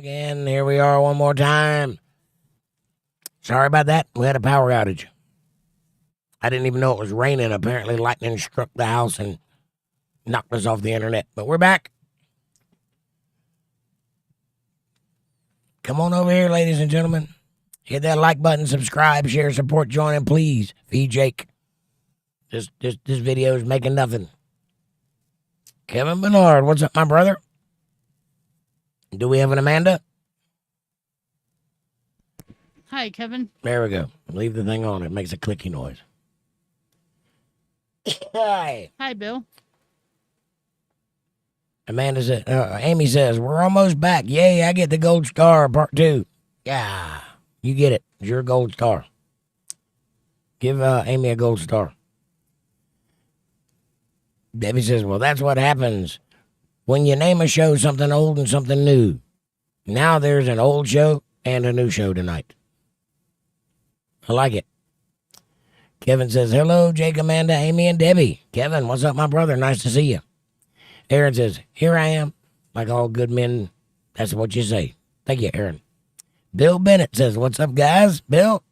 again. Here we are one more time. Sorry about that. We had a power outage. I didn't even know it was raining. Apparently, lightning struck the house and knocked us off the internet. But we're back. Come on over here, ladies and gentlemen. Hit that like button, subscribe, share, support, join, and please feed Jake. This video is making nothing. Kevin Bernard, what's up, my brother? Do we have an Amanda? Hi, Kevin. There we go. Leave the thing on. It makes a clicky noise. Hi. Hi, Bill. Amanda said, Amy says, we're almost back. Yay, I get the gold star, part 2. Yeah, you get it. It's your gold star. Give Amy a gold star. Debbie says, well, that's what happens when you name a show something old and something new. Now there's an old show and a new show tonight. I like it. Kevin says, hello, Jake, Amanda, Amy, and Debbie. Kevin, what's up, my brother? Nice to see you. Aaron says, here I am. Like all good men, that's what you say. Thank you, Aaron. Bill Bennett says, what's up, guys? Bill?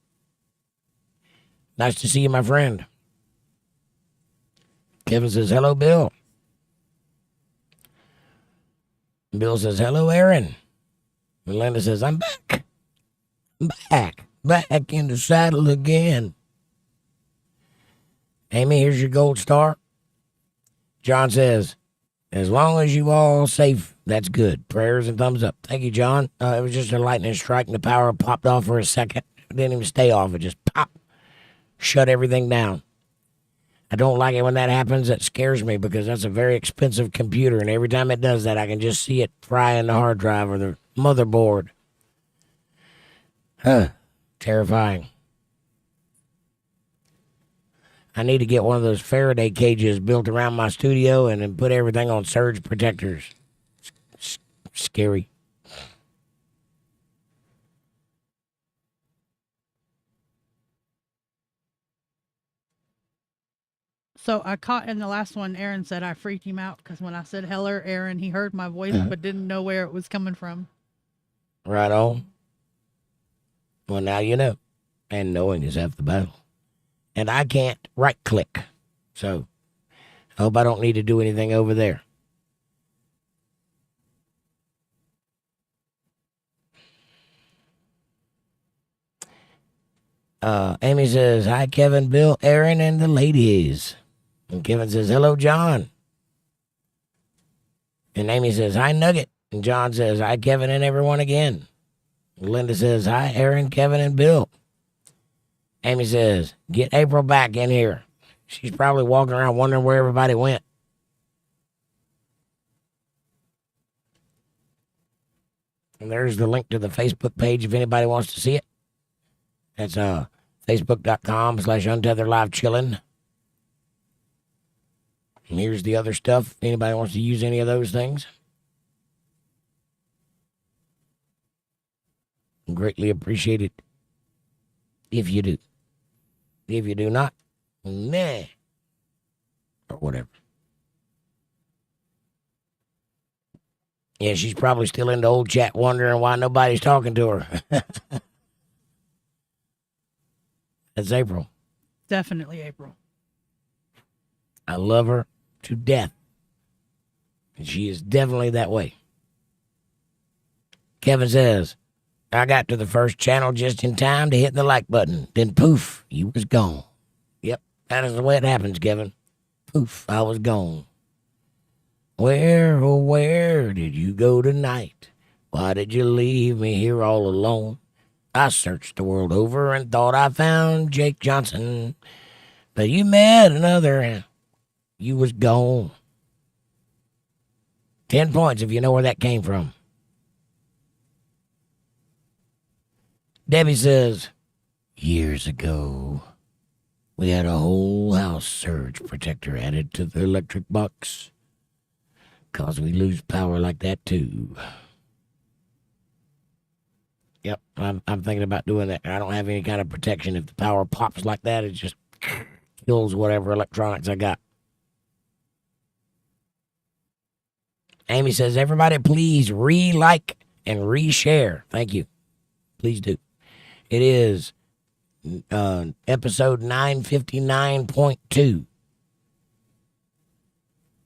Nice to see you, my friend. Kevin says, hello, Bill. Bill says, hello, Aaron. Melinda says, I'm back. Back in the saddle again. Amy, here's your gold star. John says, as long as you all safe, that's good. Prayers and thumbs up. Thank you, John. It was just a lightning strike and the power popped off for a second. It didn't even stay off. It just pop. Shut everything down. I don't like it when that happens. That scares me because that's a very expensive computer. And every time it does that, I can just see it fry in the hard drive or the motherboard. Terrifying. I need to get one of those Faraday cages built around my studio and then put everything on surge protectors. Scary. So I caught in the last one, Aaron said I freaked him out because when I said hello, Aaron, he heard my voice but didn't know where it was coming from. Right on. Well, now you know. And knowing is half the battle. And I can't right-click. So, I hope I don't need to do anything over there. Amy says, hi, Kevin, Bill, Aaron, and the ladies. And Kevin says, hello, John. And Amy says, hi, Nugget. And John says, hi, Kevin, and everyone again. And Linda says, hi, Aaron, Kevin, and Bill. Amy says, get April back in here. She's probably walking around wondering where everybody went. And there's the link to the Facebook page if anybody wants to see it. That's facebook.com/UntetheredLive chilling. And here's the other stuff. Anybody wants to use any of those things? Greatly appreciate it if you do. If you do not, meh. Or whatever. Yeah, she's probably still in the old chat wondering why nobody's talking to her. That's April. Definitely April. I love her to death. And she is definitely that way. Kevin says, I got to the first channel just in time to hit the like button. Then poof, you was gone. Yep, that is the way it happens, Kevin. Poof, I was gone. Where, oh, where did you go tonight? Why did you leave me here all alone? I searched the world over and thought I found Jake Johnson. But you met another and you was gone. 10 points if you know where that came from. Debbie says, years ago, we had a whole house surge protector added to the electric box. 'Cause we lose power like that too. Yep, I'm thinking about doing that. I don't have any kind of protection. If the power pops like that, it just kills whatever electronics I got. Amy says, everybody please re-like and reshare. Thank you. Please do. It is episode 959.2.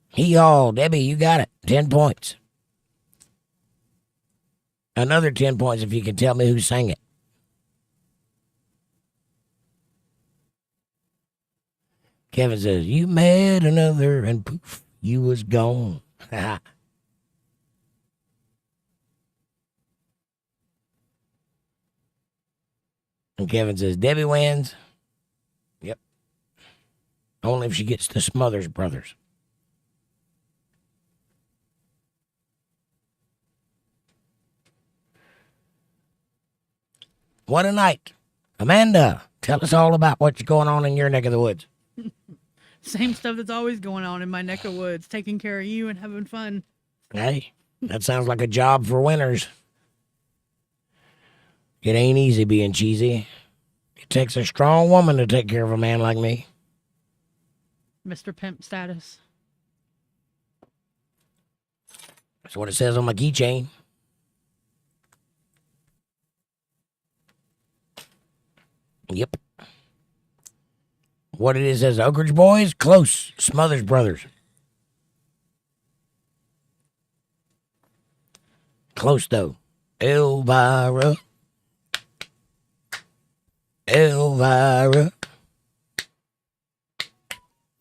Hee-haw, Debbie, you got it. 10 points. Another 10 points if you can tell me who sang it. Kevin says, you met another and poof, you was gone. And Kevin says, Debbie wins. Yep. Only if she gets the Smothers Brothers. What a night. Amanda, tell us all about what's going on in your neck of the woods. Same stuff that's always going on in my neck of woods, taking care of you and having fun. Hey, that sounds like a job for winners. It ain't easy being cheesy. It takes a strong woman to take care of a man like me. Mr. Pimp status. That's what it says on my keychain. Yep. What it is says, Oak Ridge Boys, close. Smothers Brothers. Close, though. Elvira. Elvira.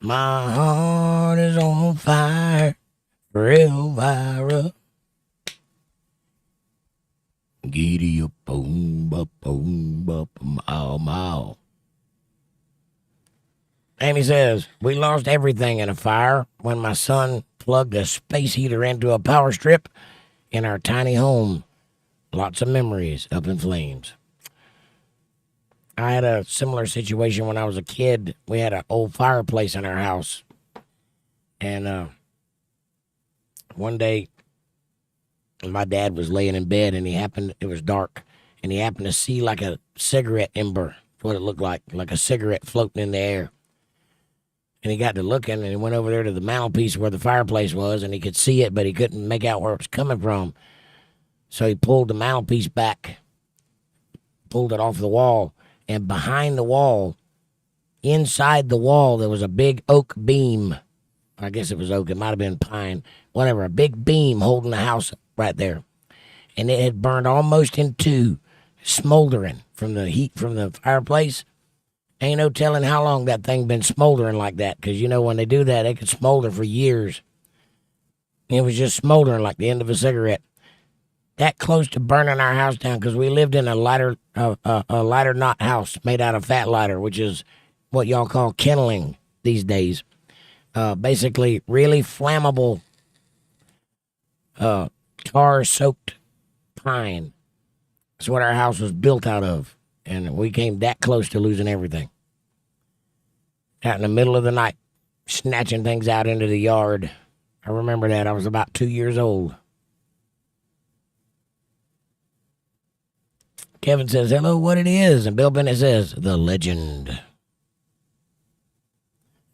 My heart is on fire for Elvira. Giddy up, boom, bop, mow, mow. Amy says, we lost everything in a fire when my son plugged a space heater into a power strip in our tiny home. Lots of memories up in flames. I had a similar situation when I was a kid. We had an old fireplace in our house. And one day, my dad was laying in bed and it was dark, and he happened to see like a cigarette ember, what it looked like a cigarette floating in the air. And he got to looking, and he went over there to the mantelpiece where the fireplace was, and he could see it, but he couldn't make out where it was coming from. So he pulled the mantelpiece back, pulled it off the wall, and behind the wall, inside the wall, there was a big oak beam. I guess it was oak, it might have been pine, whatever, a big beam holding the house right there. And it had burned almost in two, smoldering from the heat from the fireplace. Ain't no telling how long that thing been smoldering like that, because, you know, when they do that, they could smolder for years. It was just smoldering like the end of a cigarette. That close to burning our house down, because we lived in a lighter knot house made out of fat lighter, which is what y'all call kindling these days. Basically, really flammable tar-soaked pine. That's what our house was built out of. And we came that close to losing everything. Out in the middle of the night, snatching things out into the yard. I remember that. I was about 2 years old. Kevin says, hello, what it is? And Bill Bennett says, the legend.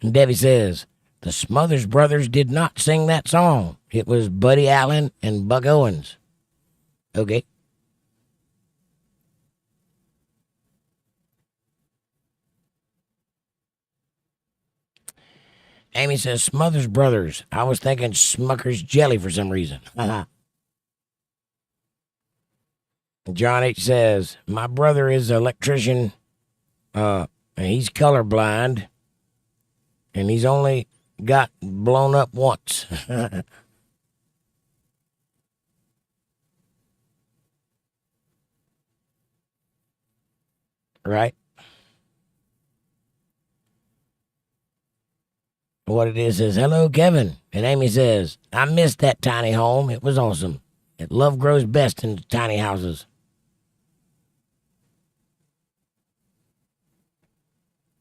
And Debbie says, the Smothers Brothers did not sing that song. It was Buddy Allen and Buck Owens. Okay. Amy says, Smothers Brothers. I was thinking Smucker's Jelly for some reason. John H. says, my brother is an electrician, and he's colorblind, and he's only got blown up once. Right? What it is hello, Kevin. And Amy says, I missed that tiny home. It was awesome. Love grows best in tiny houses.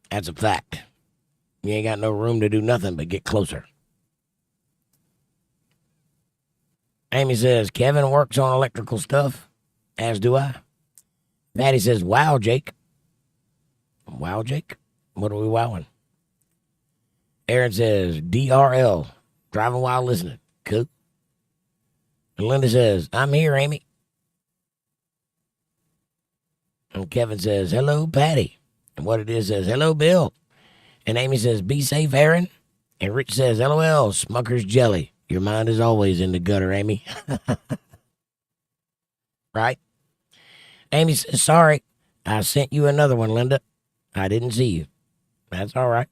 That's a fact. You ain't got no room to do nothing but get closer. Amy says, Kevin works on electrical stuff, as do I. Patty says, wow, Jake. Wow, Jake? What are we wowing? Aaron says, DRL, driving while listening. Cool. And Linda says, I'm here, Amy. And Kevin says, hello, Patty. And what it is says, hello, Bill. And Amy says, be safe, Aaron. And Rich says, LOL, Smucker's jelly. Your mind is always in the gutter, Amy. Right? Amy says, sorry, I sent you another one, Linda. I didn't see you. That's all right.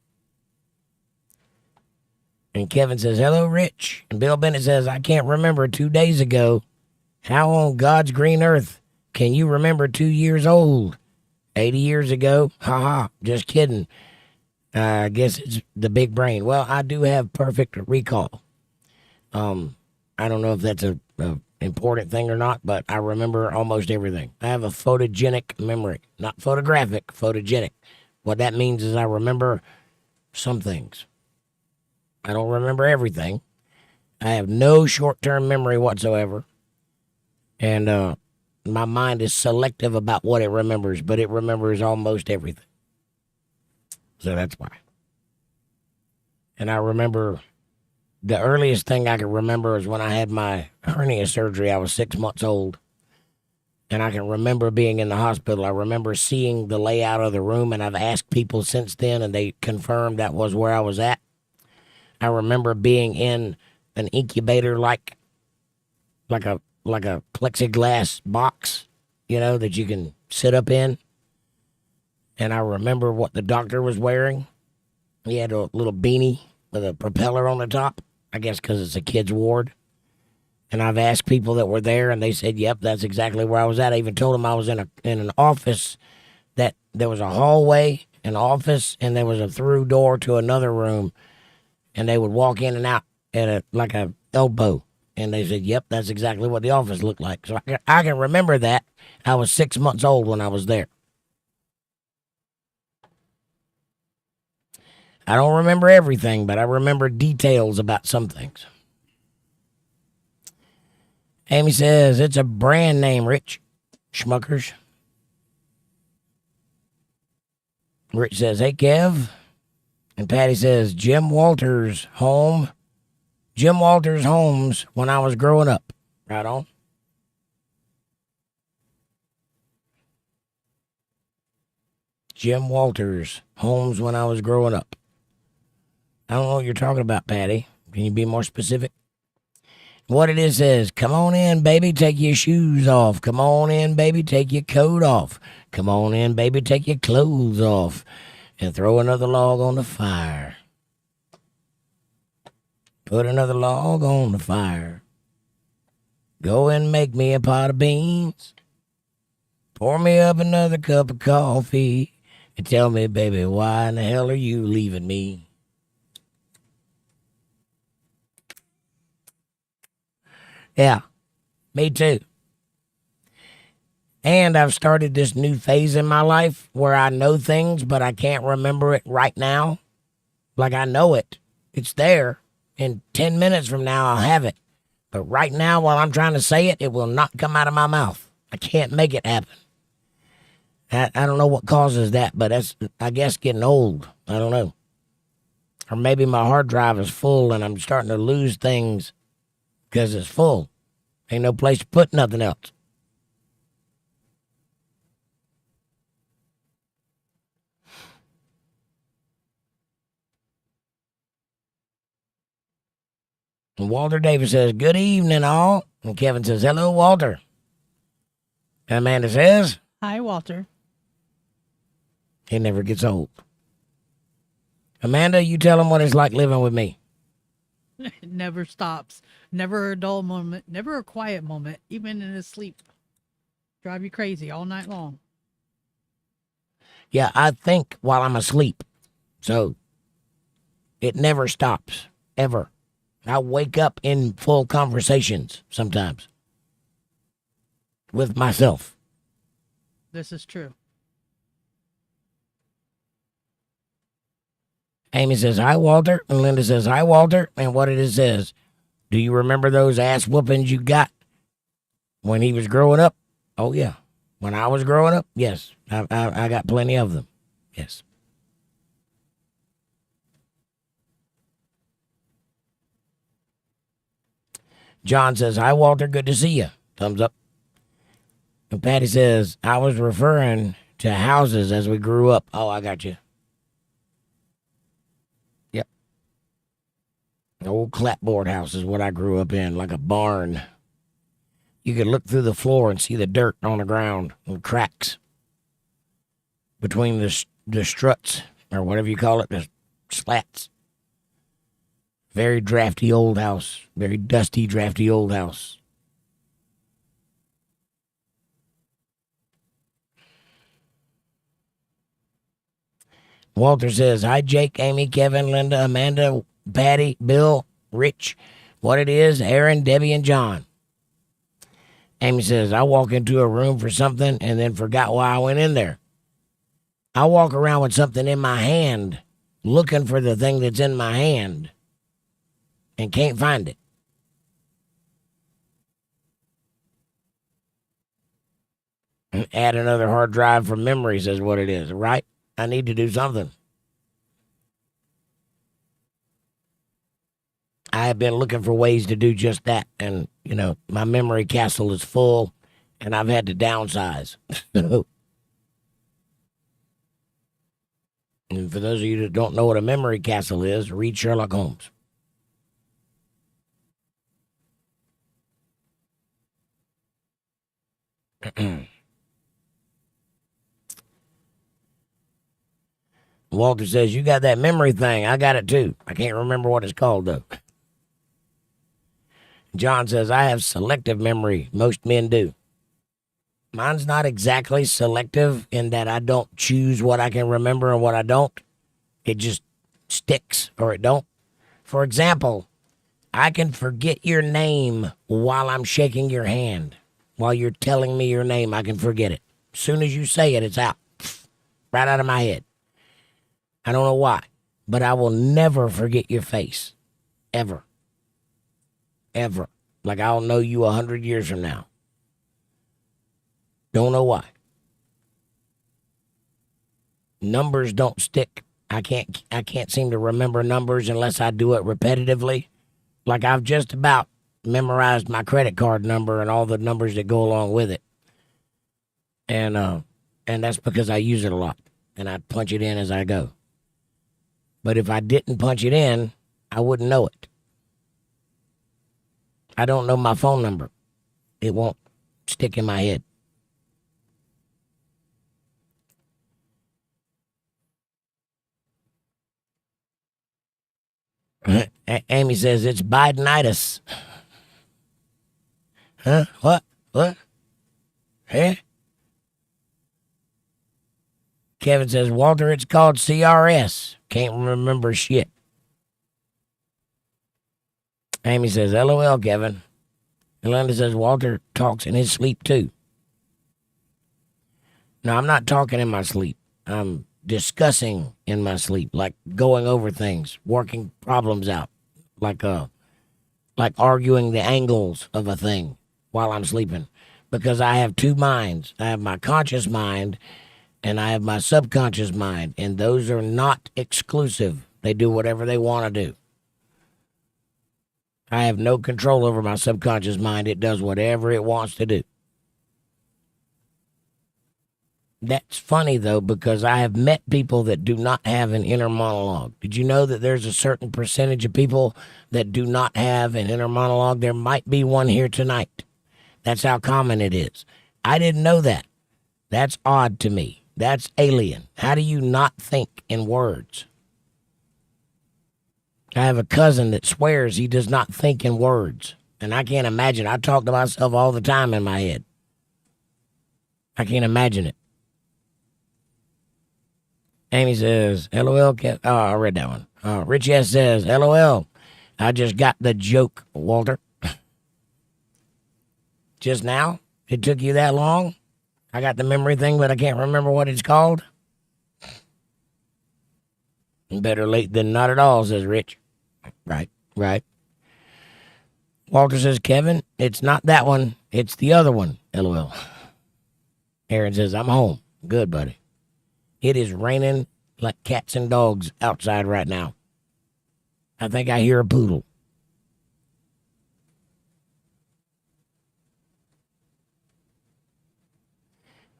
And Kevin says, hello, Rich. And Bill Bennett says, I can't remember 2 days ago. How on God's green earth can you remember 2 years old? 80 years ago? Ha ha, just kidding. I guess it's the big brain. Well, I do have perfect recall. I don't know if that's a important thing or not, but I remember almost everything. I have a photogenic memory, not photographic, photogenic. What that means is I remember some things. I don't remember everything. I have no short-term memory whatsoever. And my mind is selective about what it remembers, but it remembers almost everything. So that's why. And I remember the earliest thing I can remember is when I had my hernia surgery. I was 6 months old. And I can remember being in the hospital. I remember seeing the layout of the room, and I've asked people since then, and they confirmed that was where I was at. I remember being in an incubator like a plexiglass box, that you can sit up in. And I remember what the doctor was wearing. He had a little beanie with a propeller on the top, I guess because it's a kid's ward. And I've asked people that were there, and they said, yep, that's exactly where I was at. I even told them I was in an office, that there was a hallway, an office, and there was a through door to another room. And they would walk in and out at like a elbow. And they said, yep, that's exactly what the office looked like. So I can remember that. I was 6 months old when I was there. I don't remember everything, but I remember details about some things. Amy says, it's a brand name, Rich. Schmuckers. Rich says, hey, Kev. And Patty says, Jim Walters' home. Jim Walters' homes when I was growing up. Right on. Jim Walters' homes when I was growing up. I don't know what you're talking about, Patty. Can you be more specific? What it is says, come on in, baby, take your shoes off. Come on in, baby, take your coat off. Come on in, baby, take your clothes off. And throw another log on the fire. Put another log on the fire. Go and make me a pot of beans. Pour me up another cup of coffee. And tell me, baby, why in the hell are you leaving me? Yeah, me too. And I've started this new phase in my life where I know things, but I can't remember it right now. Like I know it. It's there. In 10 minutes from now, I'll have it. But right now, while I'm trying to say it, it will not come out of my mouth. I can't make it happen. I don't know what causes that, but that's, I guess, getting old. I don't know. Or maybe my hard drive is full and I'm starting to lose things because it's full. Ain't no place to put nothing else. And Walter Davis says, good evening, all. And Kevin says, hello, Walter. And Amanda says, Hi, Walter. it never gets old. Amanda, you tell him what it's like living with me. It never stops. Never a dull moment. Never a quiet moment. Even in his sleep. Drive you crazy all night long. Yeah, I think while I'm asleep. So it never stops, ever. I wake up in full conversations sometimes with myself. This is true. Amy says, hi, Walter. And Linda says, hi, Walter. And what it is says, do you remember those ass whoopings you got when he was growing up? Oh, yeah. When I was growing up, yes. I got plenty of them. Yes. John says, hi, Walter. Good to see you. Thumbs up. And Patty says, I was referring to houses as we grew up. Oh, I got you. Yep. The old clapboard house is what I grew up in, like a barn. You could look through the floor and see the dirt on the ground and cracks between the struts, or whatever you call it, the slats. Very drafty old house. Very dusty, drafty old house. Walter says, hi, Jake, Amy, Kevin, Linda, Amanda, Patty, Bill, Rich. What it is, Aaron, Debbie, and John. Amy says, I walk into a room for something and then forgot why I went in there. I walk around with something in my hand, looking for the thing that's in my hand, and can't find it. And add another hard drive for memories is what it is, right? I need to do something. I have been looking for ways to do just that. And, my memory castle is full and I've had to downsize. And for those of you that don't know what a memory castle is, read Sherlock Holmes. Walter says, you got that memory thing. I got it too. I can't remember what it's called, though. John says, I have selective memory. Most men do. Mine's not exactly selective in that I don't choose what I can remember and what I don't. It just sticks or it don't. For example, I can forget your name while I'm shaking your hand. While you're telling me your name, I can forget it. As soon as you say it, it's out. Right out of my head. I don't know why, but I will never forget your face. Ever. Ever. Like I'll know you 100 years from now. Don't know why. Numbers don't stick. I can't seem to remember numbers unless I do it repetitively. Like I've just about memorized my credit card number and all the numbers that go along with it. And that's because I use it a lot and I punch it in as I go. But if I didn't punch it in, I wouldn't know it. I don't know my phone number. It won't stick in my head. Amy says it's Bidenitis. Huh? What? Hey? Kevin says, Walter, it's called CRS. Can't remember shit. Amy says, LOL, Kevin. And Linda says, Walter talks in his sleep, too. No, I'm not talking in my sleep. I'm discussing in my sleep, like going over things, working problems out, like arguing the angles of a thing while I'm sleeping. Because I have two minds. I have my conscious mind and I have my subconscious mind, and those are not exclusive. They do whatever they want to do. I have no control over my subconscious mind. It does whatever it wants to do. That's funny, though, because I have met people that do not have an inner monologue. Did you know that there's a certain percentage of people that do not have an inner monologue? There might be one here tonight. That's how common it is. I didn't know that. That's odd to me. That's alien. How do you not think in words? I have a cousin that swears he does not think in words. And I can't imagine. I talk to myself all the time in my head. I can't imagine it. Amy says, LOL. Oh, I read that one. Rich S says, LOL. I just got the joke, Walter. Just now? It took you that long? I got the memory thing, but I can't remember what it's called. Better late than not at all, says Rich. Right. Walter says, Kevin, it's not that one. It's the other one, LOL. Aaron says, I'm home. Good, buddy. It is raining like cats and dogs outside right now. I think I hear a poodle.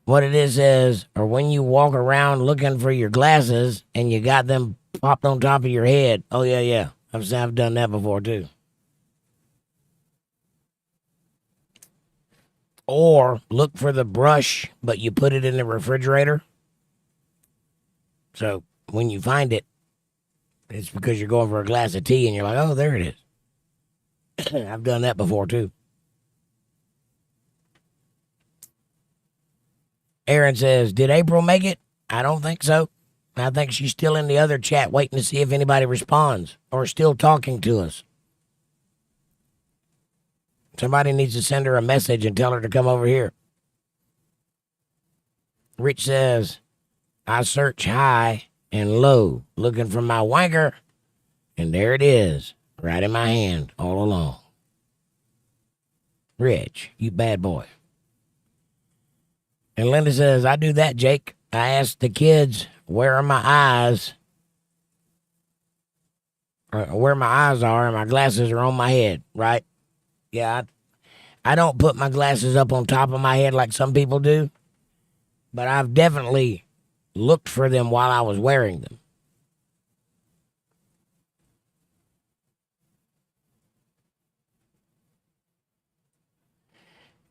What it is or when you walk around looking for your glasses and you got them popped on top of your head. Oh, yeah. I've done that before, too. Or look for the brush, but you put it in the refrigerator. So when you find it, it's because you're going for a glass of tea and you're like, oh, there it is. I've done that before, too. Aaron says, did April make it? I don't think so. I think she's still in the other chat waiting to see if anybody responds or still talking to us. Somebody needs to send her a message and tell her to come over here. Rich says, I search high and low looking for my wanker, and there it is, right in my hand all along. Rich, you bad boy. And Linda says, I do that, Jake. I ask the kids, where are my eyes? Or where my eyes are, and my glasses are on my head, right? Yeah, I don't put my glasses up on top of my head like some people do, but I've definitely looked for them while I was wearing them.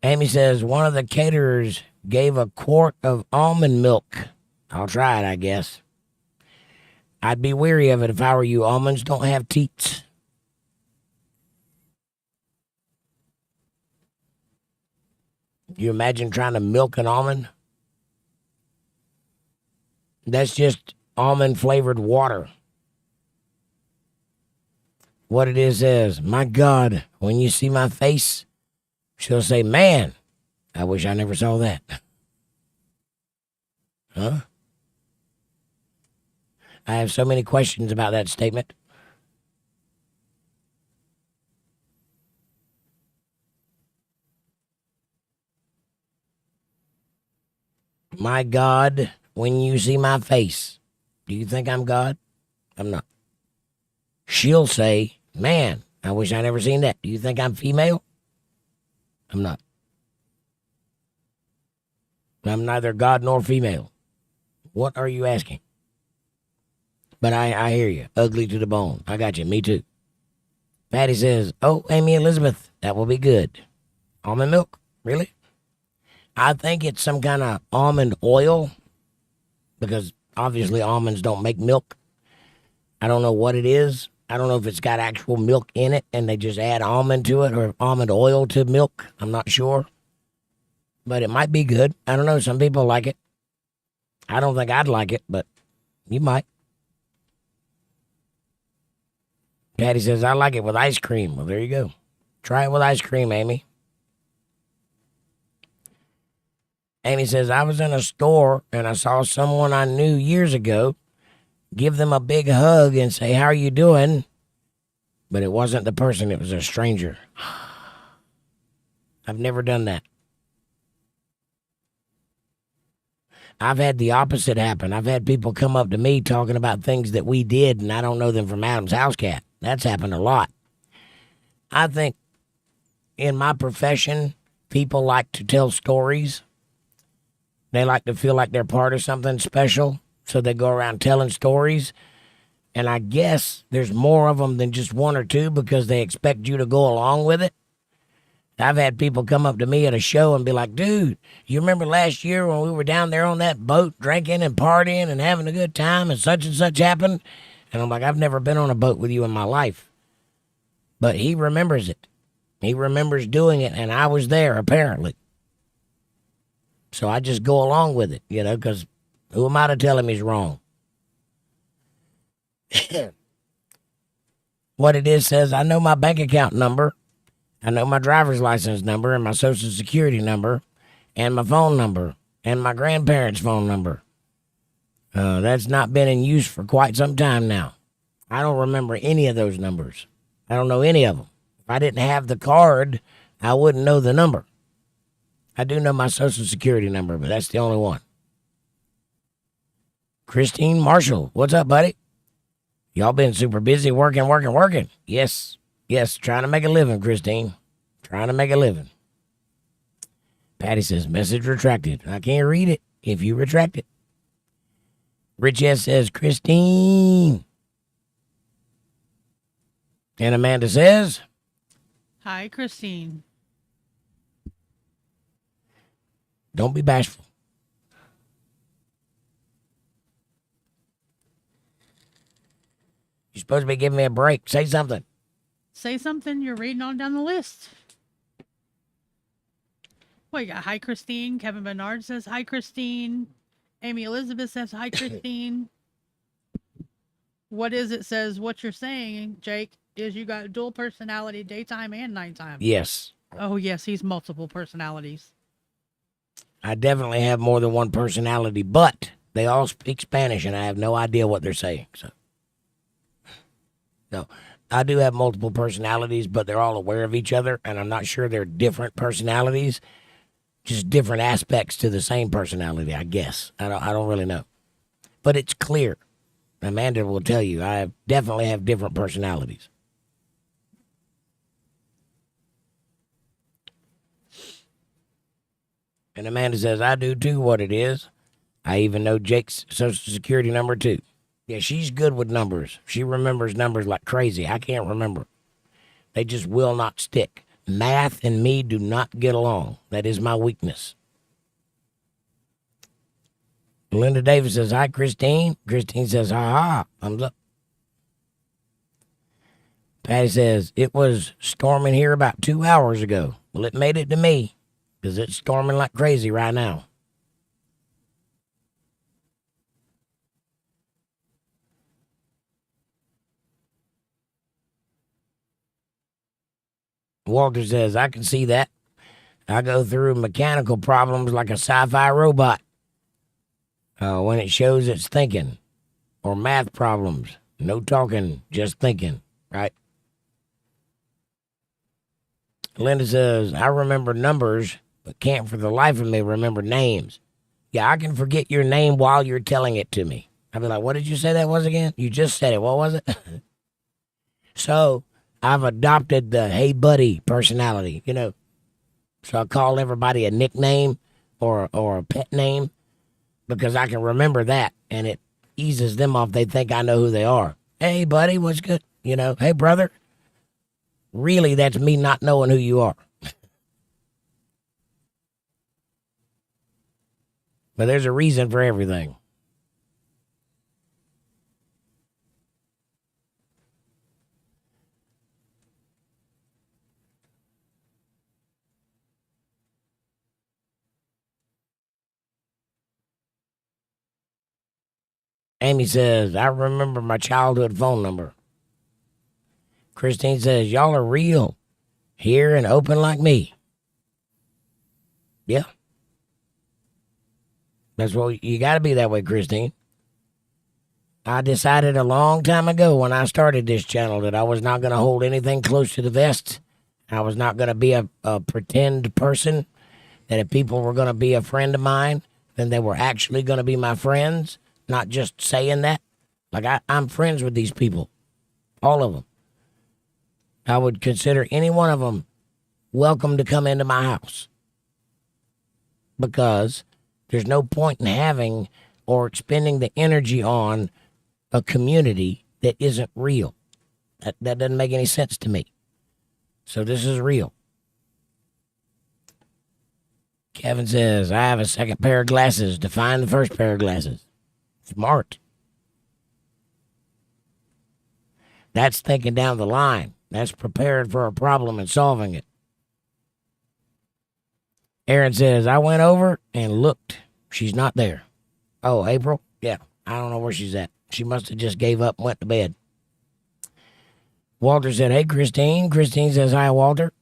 Amy says, one of the caterers gave a quart of almond milk. I'll try it, I guess. I'd be weary of it if I were you. Almonds don't have teats. You imagine trying to milk an almond? That's just almond flavored water. What it is, my God, when you see my face, she'll say, man, I wish I never saw that. Huh? I have so many questions about that statement. My God, when you see my face, do you think I'm God? I'm not. She'll say, man, I wish I never seen that. Do you think I'm female? I'm not. I'm neither God nor female. What are you asking? But I hear you. Ugly to the bone. I got you. Me too. Patty says, oh, Amy Elizabeth, that will be good. Almond milk? Really? I think it's some kind of almond oil because obviously almonds don't make milk. I don't know what it is. I don't know if it's got actual milk in it and they just add almond to it or almond oil to milk. I'm not sure. But it might be good. I don't know. Some people like it. I don't think I'd like it, but you might. Patty says, I like it with ice cream. Well, there you go. Try it with ice cream, Amy. Amy says, I was in a store and I saw someone I knew years ago give them a big hug and say, how are you doing? But it wasn't the person. It was a stranger. I've never done that. I've had the opposite happen. I've had people come up to me talking about things that we did and I don't know them from Adam's house cat. That's happened a lot. I think in my profession, people like to tell stories. They like to feel like they're part of something special, so they go around telling stories. And I guess there's more of them than just one or two because they expect you to go along with it. I've had people come up to me at a show and be like, dude, you remember last year when we were down there on that boat drinking and partying and having a good time and such happened? And I'm like, I've never been on a boat with you in my life. But he remembers it. He remembers doing it, and I was there, apparently. So I just go along with it, because who am I to tell him he's wrong? What it is says, I know my bank account number. I know my driver's license number and my social security number and my phone number and my grandparents' phone number. That's not been in use for quite some time now. I don't remember any of those numbers. I don't know any of them. If I didn't have the card, I wouldn't know the number. I do know my social security number, but that's the only one. Christine Marshall, what's up, buddy? Y'all been super busy working. Yes, trying to make a living, Christine. Trying to make a living. Patty says, message retracted. I can't read it if you retract it. Rich S says, Christine. And Amanda says, Hi, Christine. don't be bashful. You're supposed to be giving me a break. Say something. Say something. You're reading on down the list. Well, you got hi, Christine. Kevin Bernard says hi, Christine. Amy Elizabeth says hi, Christine. What is it says what you're saying, Jake, is you got dual personality, daytime and nighttime. Yes. Oh, yes, he's multiple personalities. I definitely have more than one personality, but they all speak Spanish and I have no idea what they're saying. So, no, I do have multiple personalities, but they're all aware of each other, and I'm not sure they're different personalities, just different aspects to the same personality, I guess. I don't really know. But it's clear. Amanda will tell you, I definitely have different personalities. And Amanda says, I do too, what it is. I even know Jake's social security number too. Yeah, she's good with numbers. She remembers numbers like crazy. I can't remember. They just will not stick. Math and me do not get along. That is my weakness. Linda Davis says, hi, Christine. Christine says, ha. Thumbs up. Patty says, it was storming here about 2 hours ago. Well, it made it to me because it's storming like crazy right now. Walter says, I can see that. I go through mechanical problems like a sci-fi robot when it shows it's thinking. Or math problems. No talking, just thinking, right? Linda says, I remember numbers, but can't for the life of me remember names. Yeah, I can forget your name while you're telling it to me. I'll be like, what did you say that was again? You just said it. What was it? So I've adopted the hey buddy personality, you know. So I call everybody a nickname or a pet name because I can remember that, and it eases them off. They think I know who they are. Hey buddy, what's good? You know, hey brother. Really, that's me not knowing who you are. But there's a reason for everything. Amy says, I remember my childhood phone number. Christine says, y'all are real, here and open like me. Yeah. That's what you got to be that way, Christine. I decided a long time ago when I started this channel that I was not going to hold anything close to the vest. I was not going to be a pretend person, that if people were going to be a friend of mine, then they were actually going to be my friends, not just saying that. Like, I'm friends with these people, all of them. I would consider any one of them welcome to come into my house, because there's no point in having or expending the energy on a community that isn't real. That doesn't make any sense to me. So this is real. Kevin says, I have a second pair of glasses to find the first pair of glasses. Smart. That's thinking down the line. That's prepared for a problem and solving it. Aaron says, I went over and looked. She's not there. Oh, April? Yeah, I don't know where she's at. She must have just gave up and went to bed. Walter said, hey, Christine. Christine says, hi, Walter.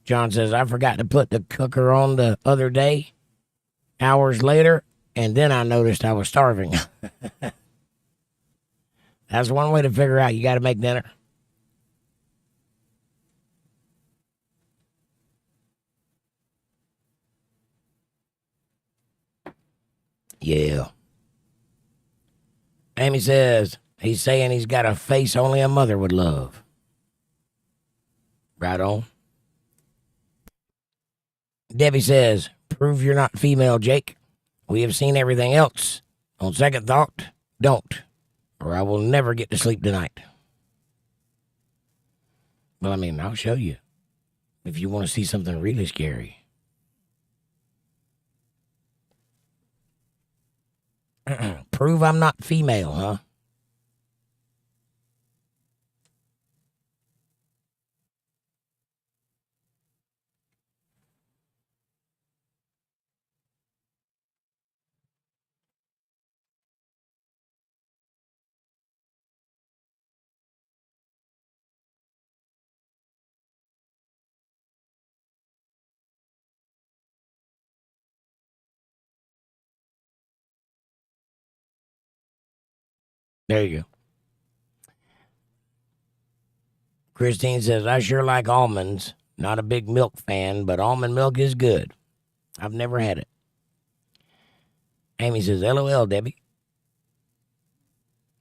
John says, I forgot to put the cooker on the other day. Hours later, and then I noticed I was starving. That's one way to figure out you got to make dinner. Yeah. Amy says, he's saying he's got a face only a mother would love. Right on. Debbie says, prove you're not female, Jake. We have seen everything else. On second thought, don't, or I will never get to sleep tonight. Well, I mean, I'll show you if you want to see something really scary. Prove I'm not female, huh? There you go. Christine says, I sure like almonds. Not a big milk fan, but almond milk is good. I've never had it. Amy says, LOL, Debbie.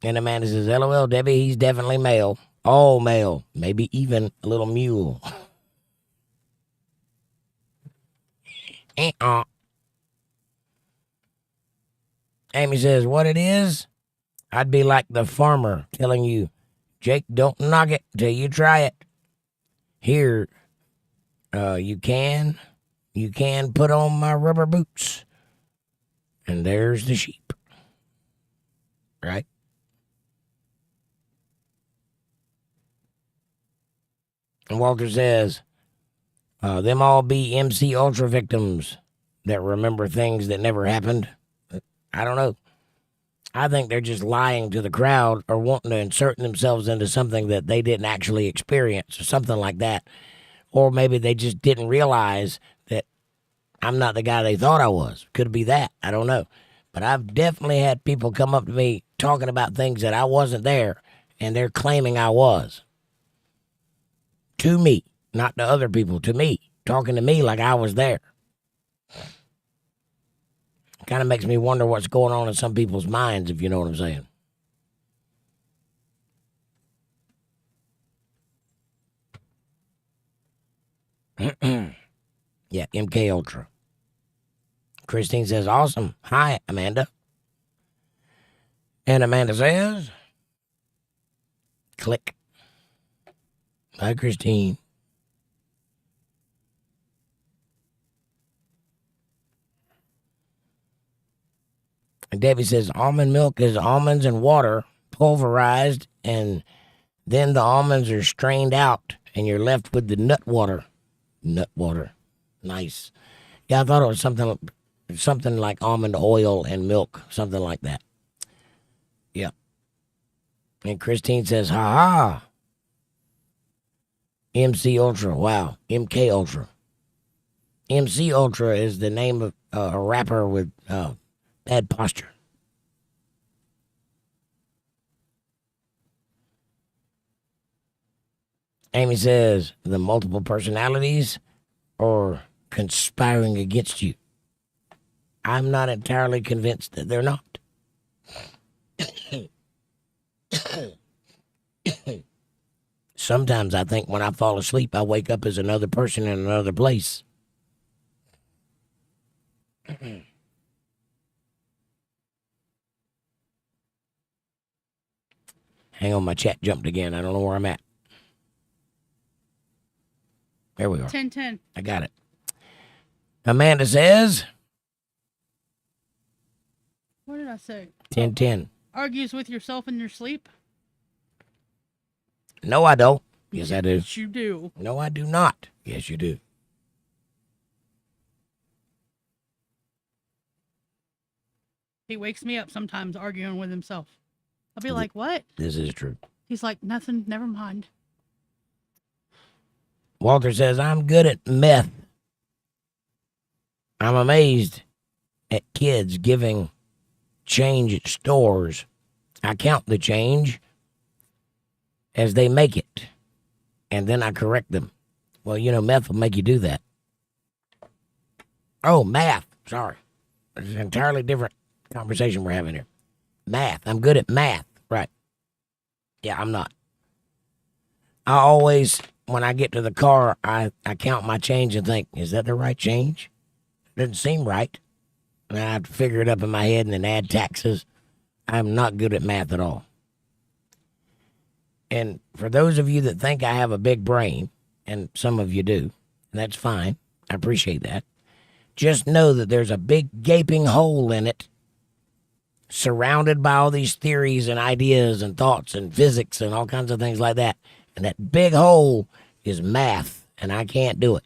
And Amanda says, LOL, Debbie, he's definitely male. All male. Maybe even a little mule. Amy says, what it is? I'd be like the farmer telling you, Jake, don't knock it till you try it. Here, you can put on my rubber boots. And there's the sheep. Right? And Walter says, them all be MC Ultra victims that remember things that never happened. I don't know. I think they're just lying to the crowd or wanting to insert themselves into something that they didn't actually experience or something like that. Or maybe they just didn't realize that I'm not the guy they thought I was. Could be that. I don't know. But I've definitely had people come up to me talking about things that I wasn't there, and they're claiming I was. To me, not to other people, to me, talking to me like I was there. Kind of makes me wonder what's going on in some people's minds, if you know what I'm saying. Yeah, MK Ultra. Christine says, awesome. Hi, Amanda. And Amanda says, click. Hi, Christine. And Debbie says, almond milk is almonds and water pulverized, and then the almonds are strained out, and you're left with the nut water. Nut water. Nice. Yeah, I thought it was something like almond oil and milk, something like that. Yeah. And Christine says, ha. MC Ultra. Wow. MK Ultra. MC Ultra is the name of a rapper with bad posture. Amy says, the multiple personalities are conspiring against you. I'm not entirely convinced that they're not. Sometimes I think when I fall asleep, I wake up as another person in another place. Hang on, my chat jumped again. I don't know where I'm at. There we are. 10:10. I got it. Amanda says, What did I say? 10:10. Argues with yourself in your sleep? No, I don't. Yes, I do. Yes, you do. No, I do not. Yes, you do. He wakes me up sometimes arguing with himself. I'll be like, what? This is true. He's like, nothing, never mind. Walter says, I'm good at meth. I'm amazed at kids giving change at stores. I count the change as they make it, and then I correct them. Well, you know, meth will make you do that. Oh, math. Sorry. It's an entirely different conversation we're having here. Math. I'm good at math. Right. Yeah, I'm not. I always when I get to the car, I count my change and think, is that the right change? Doesn't seem right. And I have to figure it up in my head and then add taxes. I'm not good at math at all. And for those of you that think I have a big brain, and some of you do, and that's fine, I appreciate that, just know that there's a big gaping hole in it, surrounded by all these theories and ideas and thoughts and physics and all kinds of things like that. And that big hole is math, and I can't do it.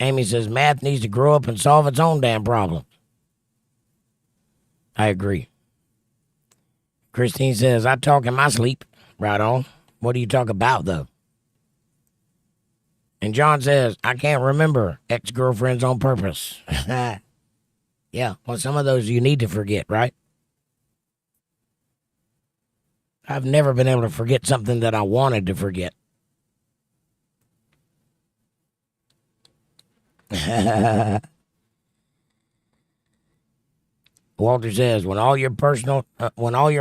Amy says math needs to grow up and solve its own damn problems. I agree. Christine says, I talk in my sleep. Right on. What do you talk about, though? And John says, I can't remember ex-girlfriends on purpose. Yeah, well, some of those you need to forget, right? I've never been able to forget something that I wanted to forget. Walter says, when all your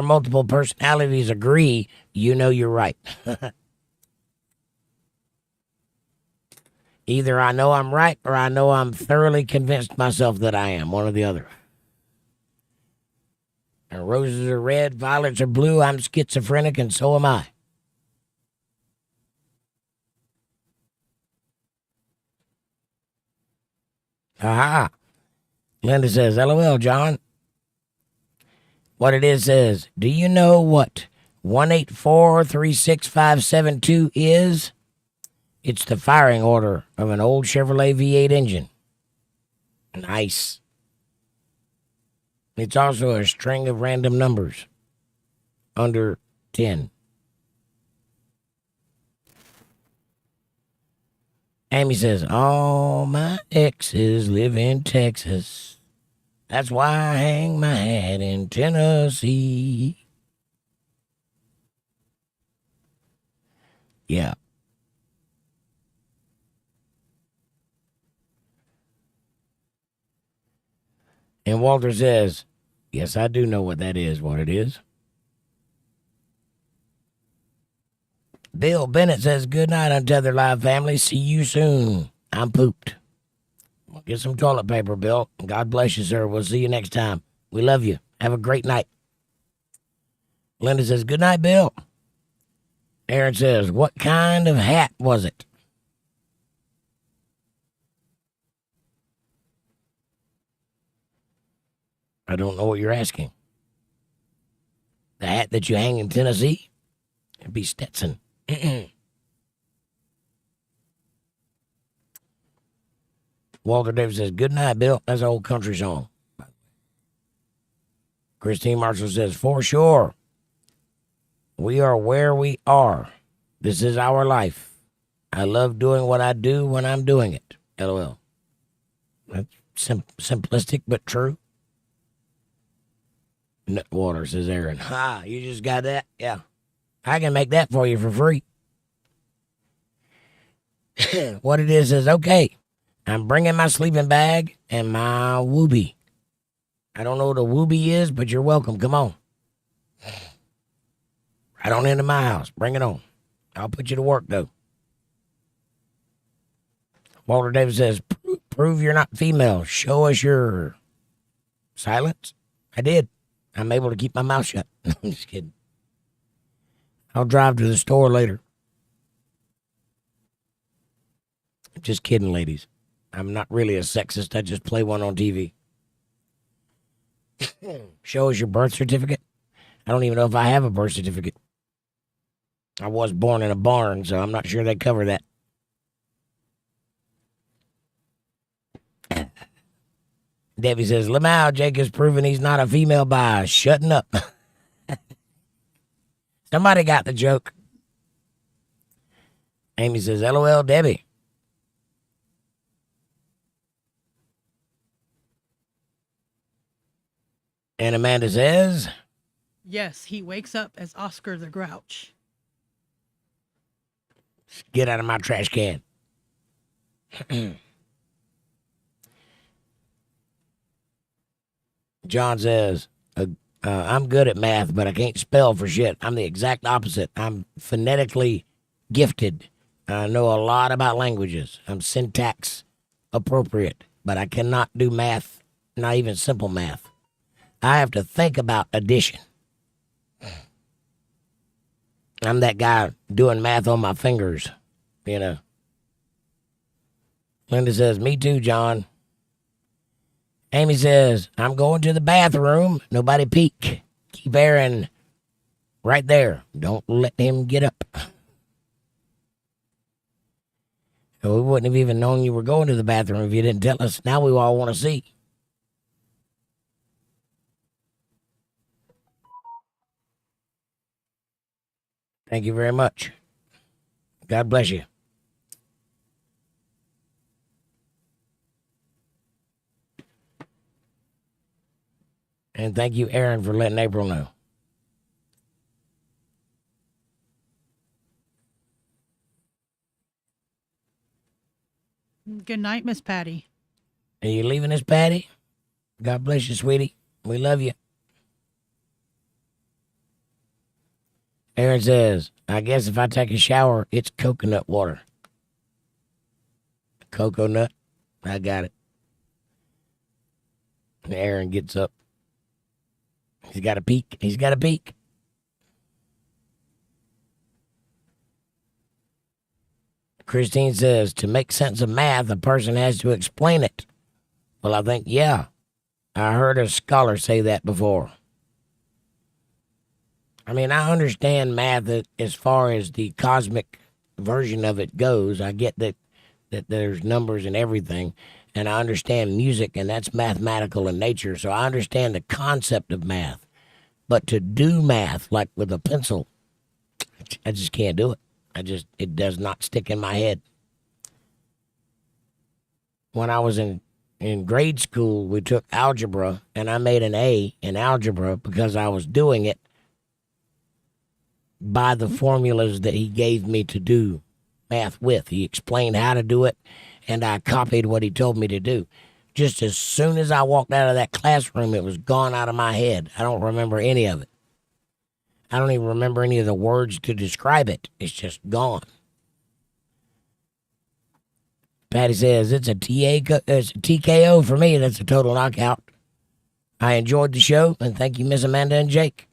multiple personalities agree, you know you're right. Either I know I'm right or I know I'm thoroughly convinced myself that I am, one or the other. And roses are red, violets are blue, I'm schizophrenic, and so am I. Aha. Linda says, LOL, John. What it is says, do you know what 184-36572 is? It's the firing order of an old Chevrolet V8 engine. Nice. It's also a string of random numbers under 10. Amy says, all my exes live in Texas. That's why I hang my hat in Tennessee. Yeah. And Walter says, yes, I do know what that is, what it is. Bill Bennett says, good night, Untethered Live family. See you soon. I'm pooped. Get some toilet paper, Bill. God bless you, sir. We'll see you next time. We love you. Have a great night. Linda says, good night, Bill. Aaron says, what kind of hat was it? I don't know what you're asking. The hat that you hang in Tennessee? It'd be Stetson. Walter Davis says, good night, Bill. That's an old country song. Christine Marshall says, for sure. We are where we are. This is our life. I love doing what I do when I'm doing it. LOL. That's simplistic but true. Nutwater, says Aaron. Ha, you just got that? Yeah. I can make that for you for free. What it is okay. I'm bringing my sleeping bag and my whoopee. I don't know what a whoopee is, but you're welcome. Come on. Right on into my house. Bring it on. I'll put you to work, though. Walter Davis says, prove you're not female. Show us your silence. I did. I'm able to keep my mouth shut. I'm just kidding. I'll drive to the store later. Just kidding, ladies. I'm not really a sexist. I just play one on TV. Show us your birth certificate. I don't even know if I have a birth certificate. I was born in a barn, so I'm not sure they cover that. Debbie says, Lamau, Jake has proven he's not a female by shutting up. Somebody got the joke. Amy says, LOL, Debbie. And Amanda says, Yes, he wakes up as Oscar the Grouch. get out of my trash can. John says, I'm good at math, but I can't spell for shit. I'm the exact opposite. I'm phonetically gifted. I know a lot about languages. I'm syntax appropriate, but I cannot do math, not even simple math. I have to think about addition. I'm that guy doing math on my fingers, you know. Linda says, me too, John. Amy says, I'm going to the bathroom. Nobody peek. Keep Aaron right there. Don't let him get up. We wouldn't have even known you were going to the bathroom if you didn't tell us. Now we all want to see. Thank you very much. God bless you. And thank you, Aaron, for letting April know. Good night, Miss Patty. Are you leaving us, Patty? God bless you, sweetie. We love you. Aaron says, I guess if I take a shower, it's coconut water. Cocoa nut? I got it. And Aaron gets up. He's got a peek. He's got a peek. Christine says, to make sense of math, a person has to explain it. Well, I think, yeah. I heard a scholar say that before. I mean, I understand math as far as the cosmic version of it goes. I get that there's numbers and everything, and I understand music, and that's mathematical in nature, so I understand the concept of math. But to do math, like with a pencil, I just can't do it. It does not stick in my head. When I was in grade school, we took algebra, and I made an A in algebra because I was doing it by the formulas that he gave me to do math with. He explained how to do it, and I copied what he told me to do. Just as soon as I walked out of that classroom, it was gone out of my head. I don't remember any of it. I don't even remember any of the words to describe it. It's just gone. Patty says, it's a TKO for me. That's a total knockout. I enjoyed the show, and thank you, Miss Amanda and Jake.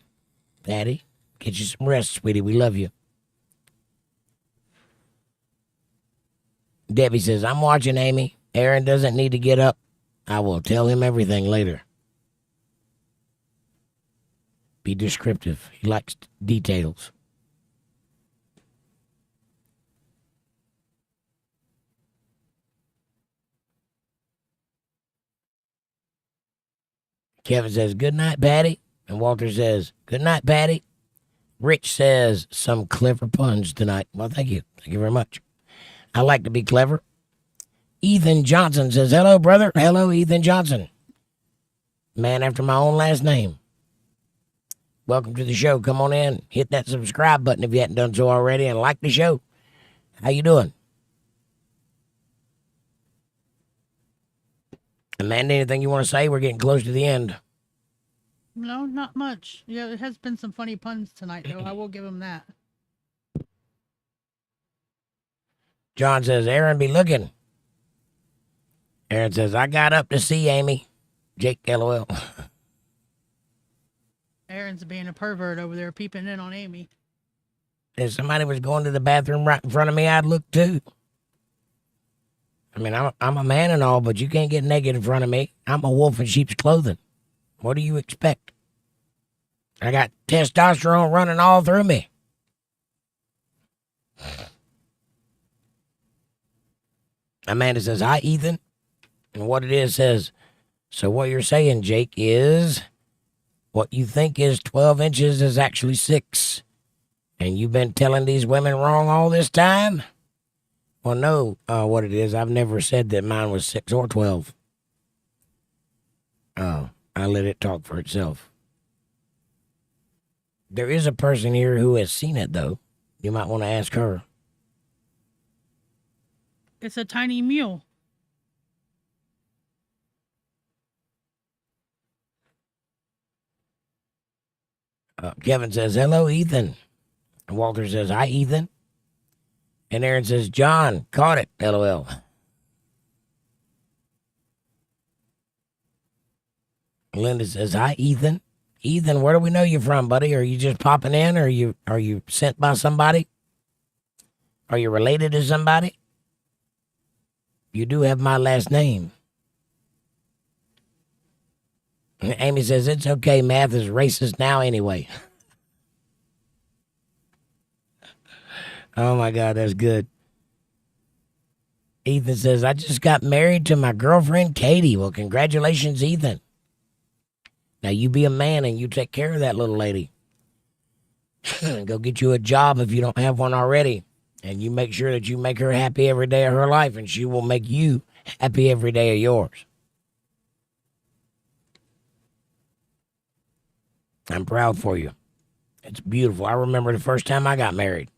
Patty, get you some rest, sweetie. We love you. Debbie says, I'm watching, Amy. Aaron doesn't need to get up. I will tell him everything later. Be descriptive. He likes details. Kevin says, good night, Patty. And Walter says, good night, Patty. Rich says, some clever puns tonight. Well, thank you. Thank you very much. I like to be clever. Ethan Johnson says, hello, brother. Hello, Ethan Johnson. Man after my own last name. Welcome to the show. Come on in. Hit that subscribe button if you hadn't done so already, and like the show. How you doing? Amanda, anything you want to say? We're getting close to the end. No, not much. Yeah, there has been some funny puns tonight, though. I will give him that. John says, Aaron be looking. Aaron says, I got up to see Amy. Jake, LOL. Aaron's being a pervert over there peeping in on Amy. If somebody was going to the bathroom right in front of me, I'd look too. I mean, I'm a man and all, but you can't get naked in front of me. I'm a wolf in sheep's clothing. What do you expect? I got testosterone running all through me. Amanda says, hi, Ethan. And what it is says, so what you're saying, Jake, is what you think is 12 inches is actually 6. And you've been telling these women wrong all this time? Well, no, what it is, I've never said that mine was 6 or 12. Oh, I let it talk for itself. There is a person here who has seen it, though. You might want to ask her. It's a tiny mule. Kevin says, hello, Ethan. And Walter says, hi, Ethan. And Aaron says, John, caught it, LOL. Linda says, hi, Ethan. Ethan, where do we know you from, buddy? Are you just popping in, or are you sent by somebody? Are you related to somebody? You do have my last name. And Amy says, it's okay, math is racist now anyway. Oh my God, that's good. Ethan says, I just got married to my girlfriend, Katie. Well, congratulations, Ethan. Now you be a man and you take care of that little lady. Go get you a job if you don't have one already. And you make sure that you make her happy every day of her life, and she will make you happy every day of yours. I'm proud for you. It's beautiful. I remember the first time I got married,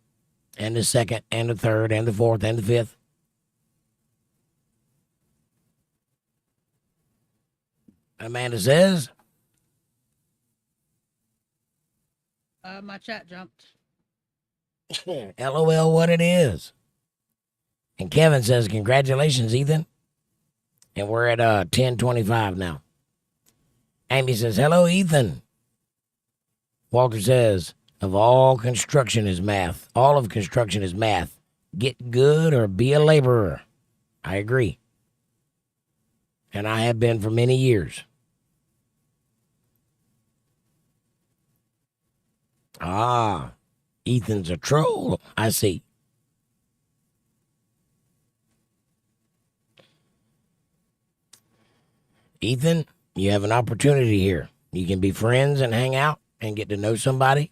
and the second, and the third, and the fourth, and the fifth. Amanda says, my chat jumped. LOL, what it is. And Kevin says, congratulations, Ethan. And we're at 10:25 now. Amy says, hello, Ethan. Walter says, of all construction is math. All of construction is math. Get good or be a laborer. I agree. And I have been for many years. Ah, Ethan's a troll. I see. Ethan, you have an opportunity here. You can be friends and hang out and get to know somebody,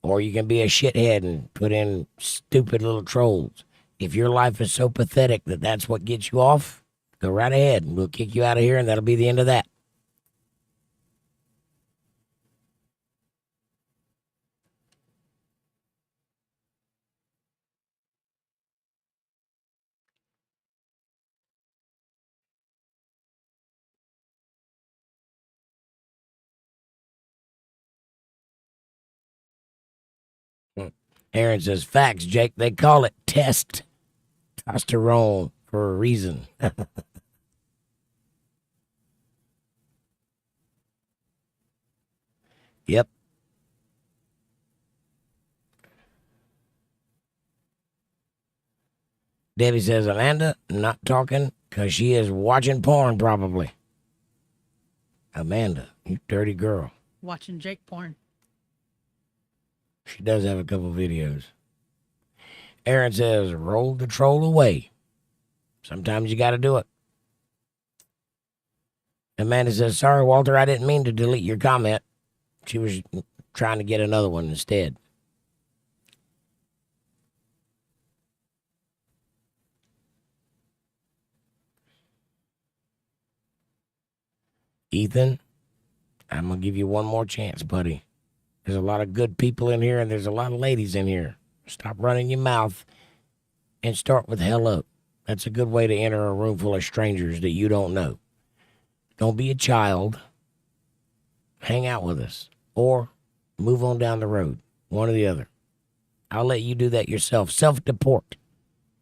or you can be a shithead and put in stupid little trolls. If your life is so pathetic that that's what gets you off, go right ahead and we'll kick you out of here, and that'll be the end of that. Aaron says, facts, Jake. They call it testosterone for a reason. Yep. Debbie says, Amanda, not talking because she is watching porn probably. Amanda, you dirty girl. Watching Jake porn. She does have a couple videos. Aaron says, roll the troll away. Sometimes you got to do it. Amanda says, sorry, Walter, I didn't mean to delete your comment. She was trying to get another one instead. Ethan, I'm going to give you one more chance, buddy. There's a lot of good people in here, and there's a lot of ladies in here. Stop running your mouth and start with hello. That's a good way to enter a room full of strangers that you don't know. Don't be a child. Hang out with us. Or move on down the road. One or the other. I'll let you do that yourself. Self-deport,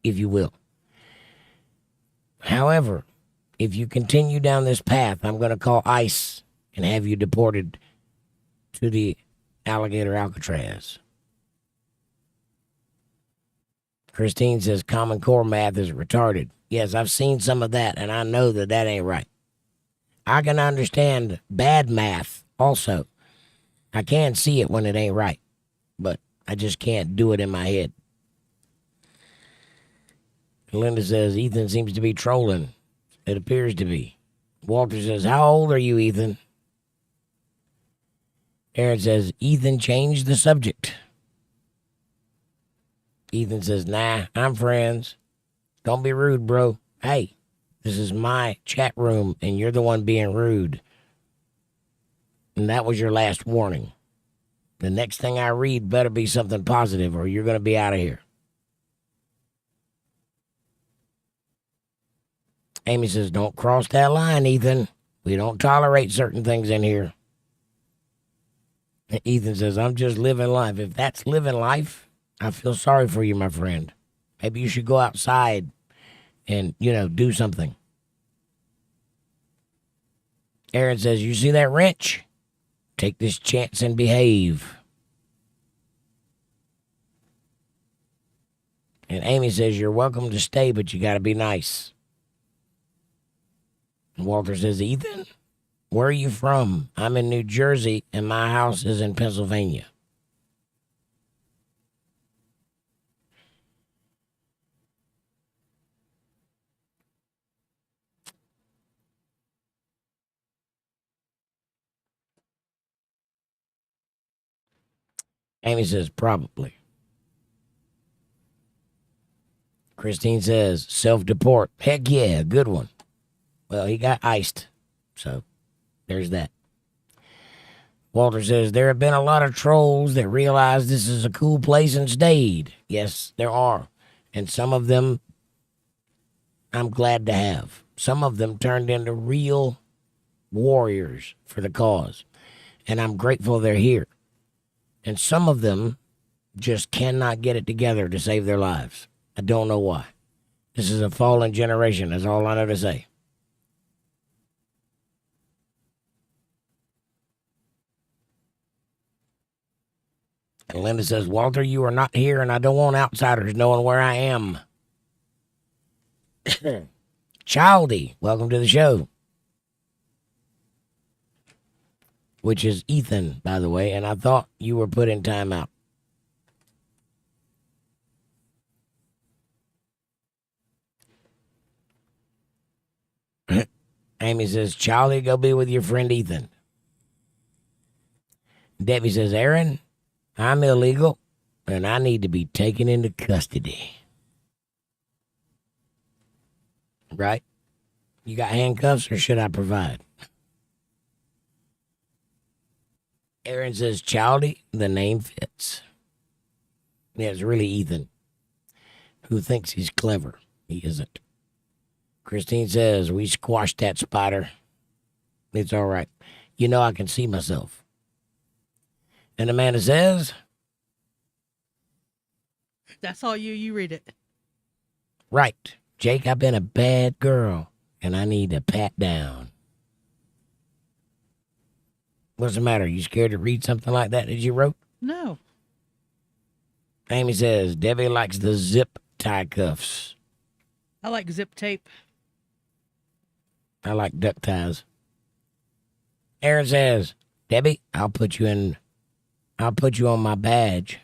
if you will. However, if you continue down this path, I'm going to call ICE and have you deported to the alligator Alcatraz. Christine says Common Core math is retarded. Yes, I've seen some of that, and I know that that ain't right. I can understand bad math also. I can see it when it ain't right, but I just can't do it in my head. Linda says Ethan seems to be trolling. It appears to be. Walter says, how old are you, Ethan? Aaron says, Ethan changed the subject. Ethan says, nah, I'm friends. Don't be rude, bro. Hey, this is my chat room, and you're the one being rude. And that was your last warning. The next thing I read better be something positive, or you're going to be out of here. Amy says, don't cross that line, Ethan. We don't tolerate certain things in here. And Ethan says, I'm just living life. If that's living life, I feel sorry for you, my friend. Maybe you should go outside and, do something. Aaron says, you see that wrench? Take this chance and behave. And Amy says, you're welcome to stay, but you got to be nice. And Walter says, Ethan, where are you from? I'm in New Jersey, and my house is in Pennsylvania. Amy says, probably. Christine says, self-deport. Heck yeah, good one. Well, he got iced, so there's that. Walter says, there have been a lot of trolls that realize this is a cool place and stayed. Yes, there are. And some of them I'm glad to have. Some of them turned into real warriors for the cause. And I'm grateful they're here. And some of them just cannot get it together to save their lives. I don't know why. This is a fallen generation. That's all I know to say. And Linda says, Walter, you are not here, and I don't want outsiders knowing where I am. Childy, welcome to the show. Which is Ethan, by the way, and I thought you were put in timeout. Amy says, Charlie, go be with your friend Ethan. Debbie says, Aaron, I'm illegal, and I need to be taken into custody. Right? You got handcuffs, or should I provide? Aaron says, Childy, the name fits. Yeah, it's really Ethan, who thinks he's clever. He isn't. Christine says, we squashed that spider. It's all right. I can see myself. And Amanda says, that's all you read it. Right. Jake, I've been a bad girl, and I need a pat down. What's the matter? You scared to read something like that you wrote? No. Amy says, Debbie likes the zip tie cuffs. I like zip tape. I like duck ties. Aaron says, Debbie, I'll put you on my badge.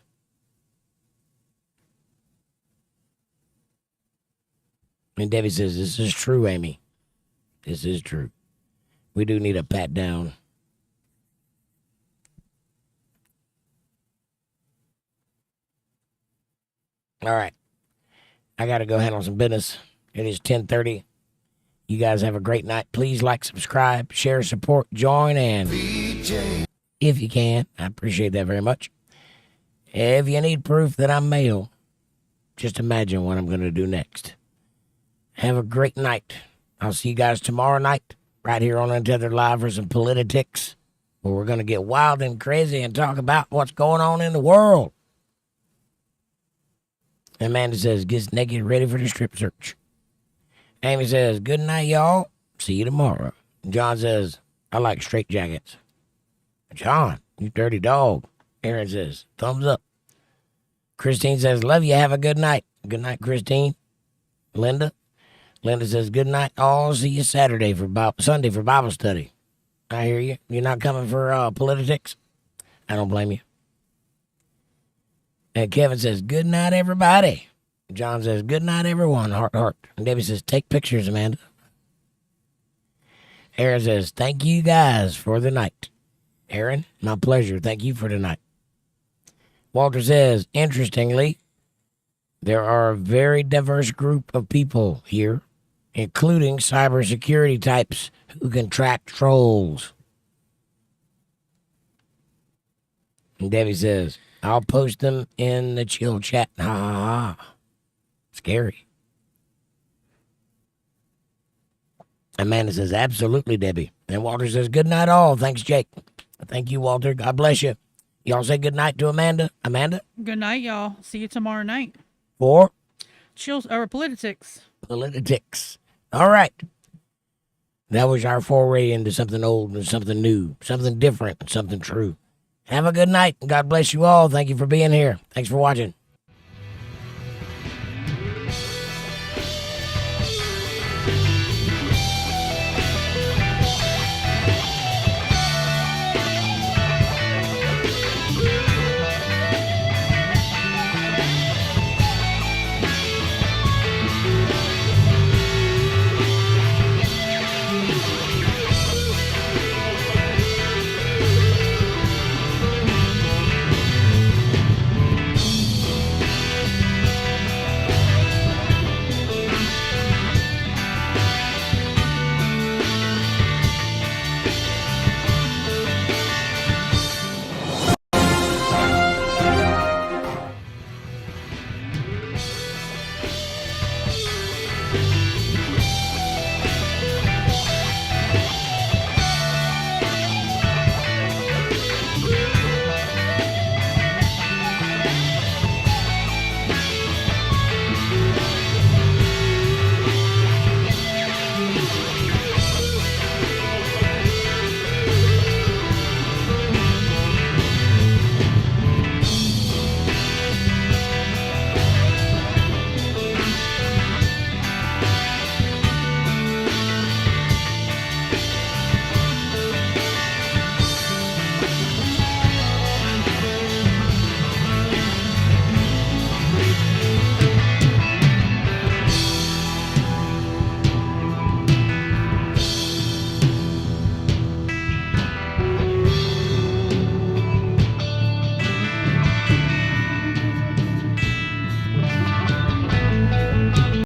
And Debbie says, this is true, Amy. This is true. We do need a pat down. All right. I got to go handle some business. It is 10:30. You guys have a great night. Please like, subscribe, share, support, join, and if you can, I appreciate that very much. If you need proof that I'm male, just imagine what I'm going to do next. Have a great night. I'll see you guys tomorrow night right here on Untethered Live for some politics, where we're going to get wild and crazy and talk about what's going on in the world. Amanda says, gets naked, ready for the strip search. Amy says, good night, y'all. See you tomorrow. John says, I like straight jackets. John, you dirty dog. Aaron says, thumbs up. Christine says, love you. Have a good night. Good night, Christine. Linda says, good night, all. See you Sunday for Bible study. I hear you. You're not coming for politics? I don't blame you. And Kevin says, good night, everybody. John says, good night, everyone. Heart, heart. And Debbie says, take pictures, Amanda. Aaron says, thank you guys for the night. Aaron, my pleasure. Thank you for tonight. Walter says, interestingly, there are a very diverse group of people here, including cybersecurity types who can track trolls. And Debbie says, I'll post them in the chill chat. Ha ha ha. Scary. Amanda says, absolutely, Debbie. And Walter says, good night, all. Thanks, Jake. Thank you, Walter. God bless you. Y'all say good night to Amanda. Amanda? Good night, y'all. See you tomorrow night. For Politics. Politics. All right. That was our foray into something old and something new, something different, and something true. Have a good night, and God bless you all. Thank you for being here. Thanks for watching.